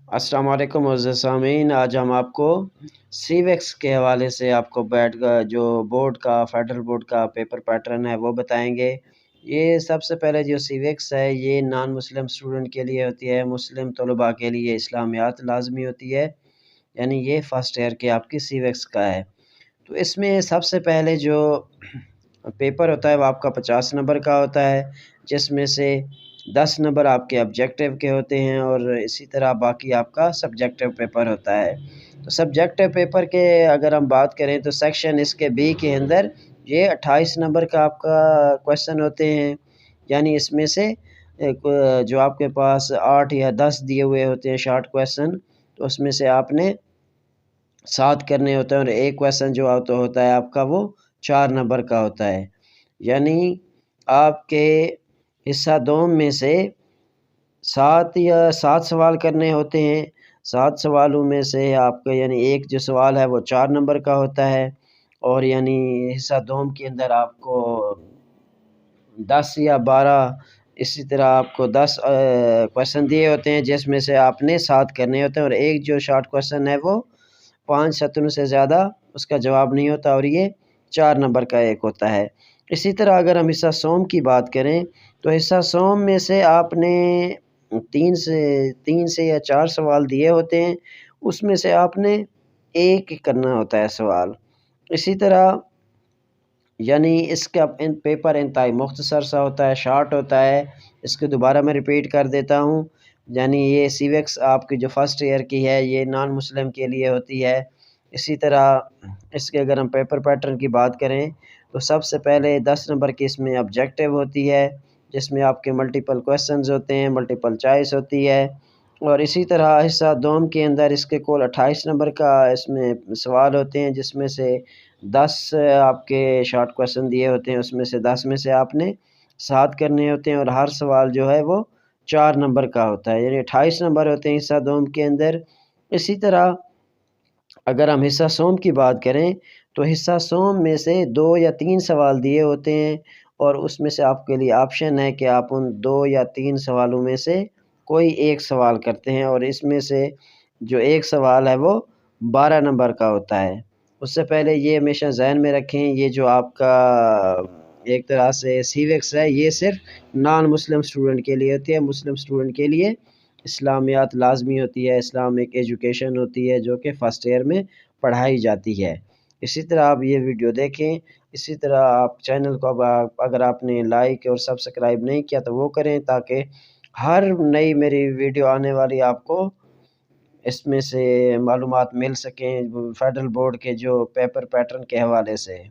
अस्सलाम वालेकुम मुअज़्ज़ज़ सामीन। आज हम आपको सीवेक्स के हवाले से आपको बैट का जो बोर्ड का फेडरल बोर्ड का पेपर पैटर्न है वो बताएंगे। ये सबसे पहले जो सीवेक्स है ये नॉन मुस्लिम स्टूडेंट के लिए होती है, मुस्लिम तलबा के लिए इस्लामियात लाजमी होती है, यानी ये फ़र्स्ट ईयर के आपकी सीवेक्स का है। तो इसमें सबसे पहले जो पेपर होता है वो आपका 50 नंबर का होता है, जिसमें से 10 नंबर आपके ऑब्जेक्टिव के होते हैं और इसी तरह बाकी आपका सब्जेक्टिव पेपर होता है। तो सब्जेक्टिव पेपर के अगर हम बात करें तो सेक्शन इसके बी के अंदर ये 28 नंबर का आपका क्वेश्चन होते हैं, यानी इसमें से जो आपके पास 8 या 10 दिए हुए होते हैं शॉर्ट क्वेश्चन, तो उसमें से आपने 7 करने होते हैं और एक क्वेश्चन जो होता है आपका वो 4 नंबर का होता है। यानी आपके हिस्सा दोम में से 7 सवाल करने होते हैं। 7 सवालों में से आपका यानी एक जो सवाल है वो 4 नंबर का होता है, और यानी हिस्सा दोम के अंदर आपको 10 या 12 इसी तरह आपको 10 क्वेश्चन दिए होते हैं, जिसमें से आपने 7 करने होते हैं और एक जो शॉर्ट क्वेश्चन है वो 5 सत्रों से ज़्यादा उसका जवाब नहीं होता और ये 4 नंबर का एक होता है। इसी तरह अगर हम हिस्सा सोम की बात करें तो हिस्सा सोम में से आपने 3 से या 4 सवाल दिए होते हैं, उसमें से आपने एक करना होता है सवाल। इसी तरह यानी इसका पेपर इंतहाई मुख्तसर सा होता है, शॉर्ट होता है। इसको दोबारा मैं रिपीट कर देता हूँ, यानी ये सीवेक्स आपकी जो फर्स्ट ईयर की है ये नॉन मुस्लिम के लिए होती है। इसी तरह इसके अगर हम पेपर पैटर्न की बात करें तो सबसे पहले 10 नंबर की इसमें ऑब्जेक्टिव होती है, जिसमें आपके मल्टीपल क्वेश्चंस होते हैं, मल्टीपल चॉइस होती है। और इसी तरह हिस्सा दोम के अंदर इसके कुल 28 नंबर का इसमें सवाल होते हैं, जिसमें से 10 आपके शॉर्ट क्वेश्चन दिए होते हैं, उसमें से 10 में से आपने 7 करने होते हैं और हर सवाल जो है वो 4 नंबर का होता है, यानी 28 नंबर होते हैं हिस्सा दोम के अंदर। इसी तरह अगर हम हिस्सा सोम की बात करें तो हिस्सा सोम में से 2 या 3 सवाल दिए होते हैं और उसमें से आपके लिए ऑप्शन है कि आप उन 2 या 3 सवालों में से कोई एक सवाल करते हैं, और इसमें से जो एक सवाल है वो 12 नंबर का होता है। उससे पहले ये हमेशा ज़हन में रखें, ये जो आपका एक तरह से सीवेक्स है ये सिर्फ नॉन मुस्लिम स्टूडेंट के लिए होती है। मुस्लिम स्टूडेंट के लिए इस्लामियात लाजमी होती है, इस्लामिक एजुकेशन होती है जो कि फ़र्स्ट ईयर में पढ़ाई जाती है। इसी तरह आप ये वीडियो देखें। इसी तरह आप चैनल को अगर आपने लाइक और सब्सक्राइब नहीं किया तो वो करें, ताकि हर नई मेरी वीडियो आने वाली आपको इसमें से मालूमात मिल सकें फेडरल बोर्ड के जो पेपर पैटर्न के हवाले से।